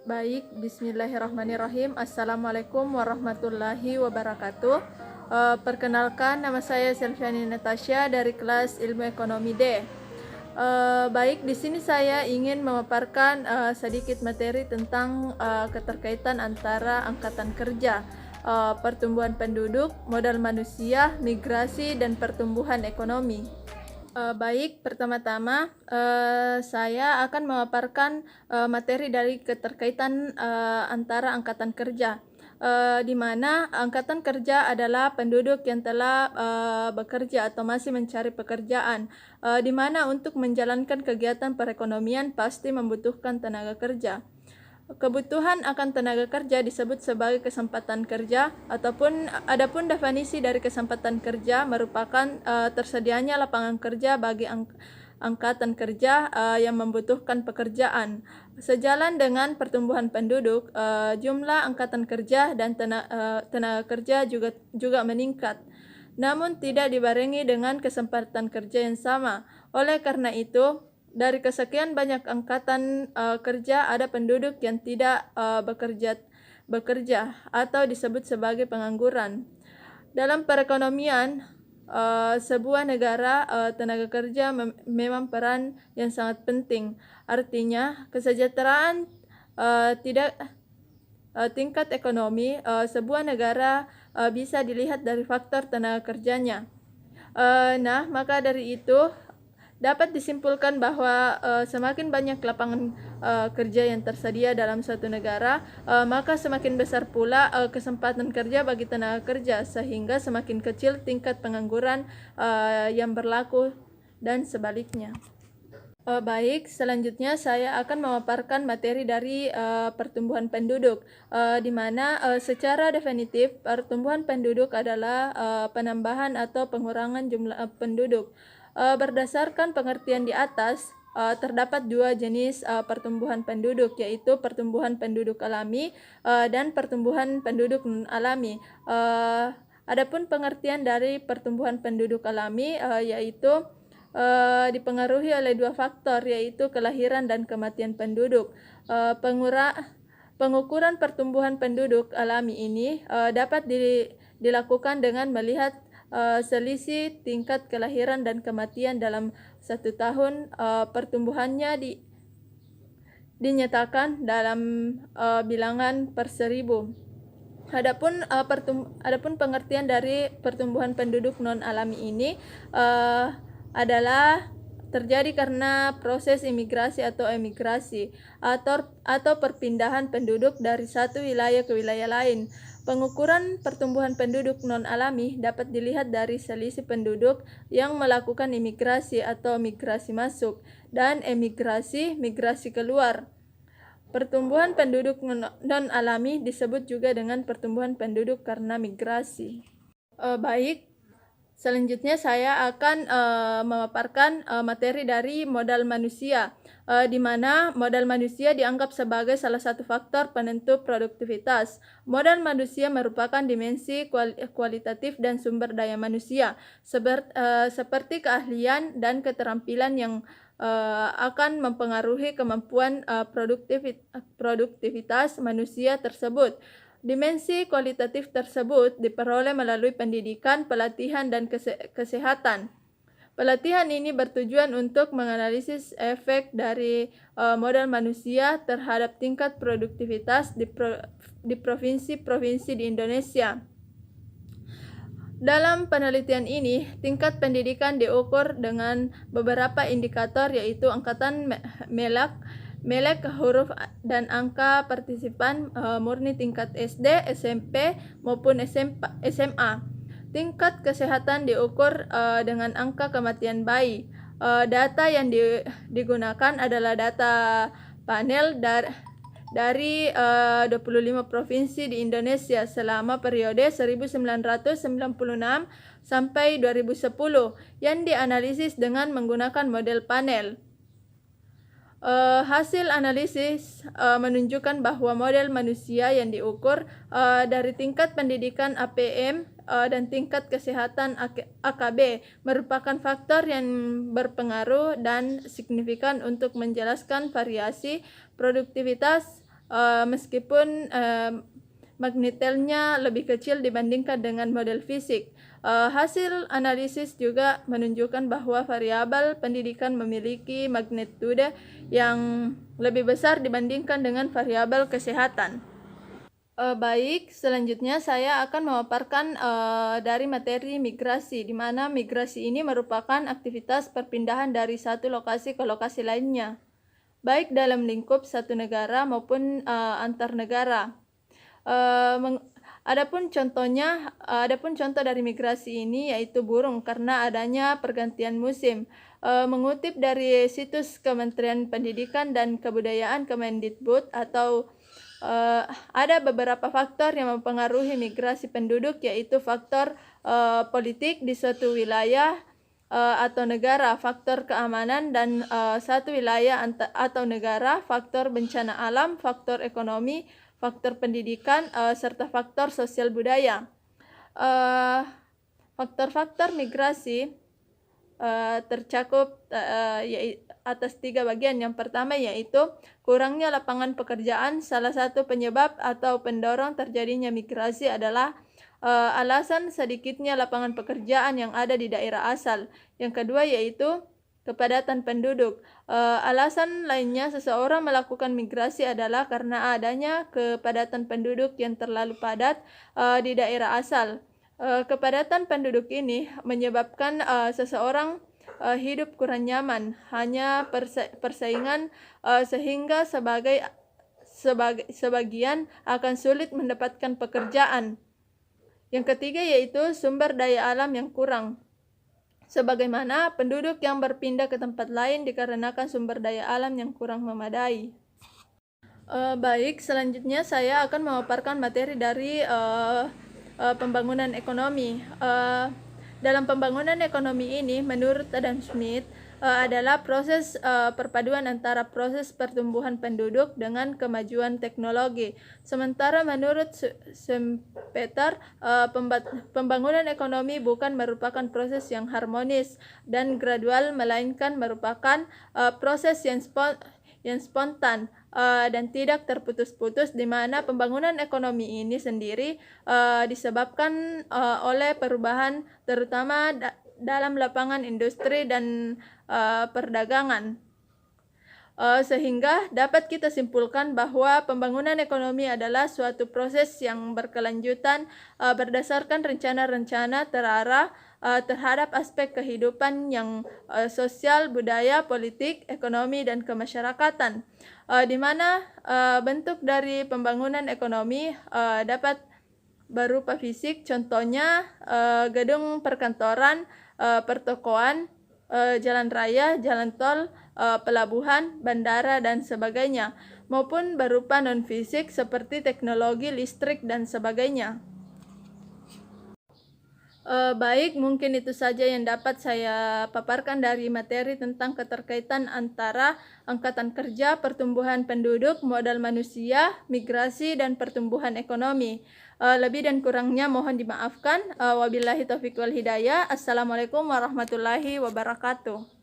Baik, bismillahirrahmanirrahim. Assalamualaikum warahmatullahi wabarakatuh. Perkenalkan, nama saya Selviani Natasha dari kelas Ilmu Ekonomi D. Baik, di sini saya ingin memaparkan sedikit materi tentang keterkaitan antara angkatan kerja, pertumbuhan penduduk, modal manusia, migrasi, dan pertumbuhan ekonomi. Baik, pertama-tama saya akan memaparkan materi dari keterkaitan antara angkatan kerja, di mana angkatan kerja adalah penduduk yang telah bekerja atau masih mencari pekerjaan, di mana untuk menjalankan kegiatan perekonomian pasti membutuhkan tenaga kerja. Kebutuhan akan tenaga kerja disebut sebagai kesempatan kerja, adapun definisi dari kesempatan kerja merupakan tersedianya lapangan kerja bagi angkatan kerja yang membutuhkan pekerjaan. Sejalan dengan pertumbuhan penduduk, jumlah angkatan kerja dan tenaga kerja juga meningkat, namun tidak dibarengi dengan kesempatan kerja yang sama. Oleh karena itu, dari kesekian banyak angkatan kerja, ada penduduk yang tidak bekerja atau disebut sebagai pengangguran. Dalam perekonomian sebuah negara, tenaga kerja memang peran yang sangat penting. Artinya, kesejahteraan tingkat ekonomi sebuah negara bisa dilihat dari faktor tenaga kerjanya. Maka dari itu dapat disimpulkan bahwa semakin banyak lapangan kerja yang tersedia dalam suatu negara, maka semakin besar pula kesempatan kerja bagi tenaga kerja, sehingga semakin kecil tingkat pengangguran yang berlaku dan sebaliknya. Baik, selanjutnya saya akan memaparkan materi dari pertumbuhan penduduk, di mana secara definitif pertumbuhan penduduk adalah penambahan atau pengurangan jumlah penduduk. Berdasarkan pengertian di atas, terdapat dua jenis pertumbuhan penduduk, yaitu pertumbuhan penduduk alami dan pertumbuhan penduduk non-alami. Adapun pengertian dari pertumbuhan penduduk alami yaitu dipengaruhi oleh dua faktor, yaitu kelahiran dan kematian penduduk. Pengukuran pertumbuhan penduduk alami ini dapat dilakukan dengan melihat selisih tingkat kelahiran dan kematian dalam satu tahun. Pertumbuhannya dinyatakan dalam bilangan per 1000. Adapun pengertian dari pertumbuhan penduduk non alami ini adalah terjadi karena proses imigrasi atau emigrasi atau perpindahan penduduk dari satu wilayah ke wilayah lain. Pengukuran pertumbuhan penduduk non-alami dapat dilihat dari selisih penduduk yang melakukan imigrasi atau migrasi masuk dan migrasi keluar. Pertumbuhan penduduk non-alami disebut juga dengan pertumbuhan penduduk karena migrasi. Baik, selanjutnya saya akan memaparkan materi dari modal manusia, di mana modal manusia dianggap sebagai salah satu faktor penentu produktivitas. Modal manusia merupakan dimensi kualitatif dan sumber daya manusia, seperti keahlian dan keterampilan yang akan mempengaruhi kemampuan produktivitas manusia tersebut. Dimensi kualitatif tersebut diperoleh melalui pendidikan, pelatihan, dan kesehatan. Pelatihan ini bertujuan untuk menganalisis efek dari modal manusia terhadap tingkat produktivitas di provinsi-provinsi di Indonesia. Dalam penelitian ini, tingkat pendidikan diukur dengan beberapa indikator, yaitu angkatan melek huruf dan angka partisipan murni tingkat SD, SMP, maupun SMA. Tingkat kesehatan diukur dengan angka kematian bayi. Data yang digunakan adalah data panel dari 25 provinsi di Indonesia selama periode 1996 sampai 2010 yang dianalisis dengan menggunakan model panel. Hasil analisis menunjukkan bahwa model manusia yang diukur dari tingkat pendidikan APM dan tingkat kesehatan AKB merupakan faktor yang berpengaruh dan signifikan untuk menjelaskan variasi produktivitas meskipun magnetnya lebih kecil dibandingkan dengan model fisik. Hasil analisis juga menunjukkan bahwa variabel pendidikan memiliki magnitude yang lebih besar dibandingkan dengan variabel kesehatan. Baik, selanjutnya saya akan memaparkan dari materi migrasi, di mana migrasi ini merupakan aktivitas perpindahan dari satu lokasi ke lokasi lainnya, baik dalam lingkup satu negara maupun antar negara. Adapun contoh dari migrasi ini yaitu burung karena adanya pergantian musim. Mengutip dari situs Kementerian Pendidikan dan Kebudayaan Kemendikbud ada beberapa faktor yang mempengaruhi migrasi penduduk, yaitu faktor politik di suatu wilayah atau negara, faktor keamanan dan satu wilayah atau negara, faktor bencana alam, faktor ekonomi, faktor pendidikan, serta faktor sosial budaya. Faktor-faktor migrasi tercakup atas 3 bagian. Yang pertama yaitu kurangnya lapangan pekerjaan. Salah satu penyebab atau pendorong terjadinya migrasi adalah alasan sedikitnya lapangan pekerjaan yang ada di daerah asal. Yang kedua yaitu kepadatan penduduk. Alasan lainnya seseorang melakukan migrasi adalah karena adanya kepadatan penduduk yang terlalu padat di daerah asal. Kepadatan penduduk ini menyebabkan seseorang hidup kurang nyaman, hanya persaingan sehingga sebagian akan sulit mendapatkan pekerjaan. Yang ketiga yaitu sumber daya alam yang kurang. Sebagaimana penduduk yang berpindah ke tempat lain dikarenakan sumber daya alam yang kurang memadai. Baik, selanjutnya saya akan memaparkan materi dari pembangunan ekonomi. Dalam pembangunan ekonomi ini, menurut Adam Smith, adalah proses perpaduan antara proses pertumbuhan penduduk dengan kemajuan teknologi. Sementara menurut Schumpeter, pembangunan ekonomi bukan merupakan proses yang harmonis dan gradual, melainkan merupakan proses yang spontan dan tidak terputus-putus, di mana pembangunan ekonomi ini sendiri disebabkan oleh perubahan terutama dalam lapangan industri dan perdagangan. Sehingga dapat kita simpulkan bahwa pembangunan ekonomi adalah suatu proses yang berkelanjutan berdasarkan rencana-rencana terarah terhadap aspek kehidupan yang sosial, budaya, politik, ekonomi, dan kemasyarakatan, di mana bentuk dari pembangunan ekonomi dapat berupa fisik, contohnya gedung perkantoran, pertokoan, jalan raya, jalan tol, pelabuhan, bandara, dan sebagainya, maupun berupa non-fisik seperti teknologi listrik dan sebagainya. Baik, mungkin itu saja yang dapat saya paparkan dari materi tentang keterkaitan antara angkatan kerja, pertumbuhan penduduk, modal manusia, migrasi, dan pertumbuhan ekonomi. Lebih dan kurangnya mohon dimaafkan. Wabillahi taufiq wal hidayah. Assalamualaikum warahmatullahi wabarakatuh.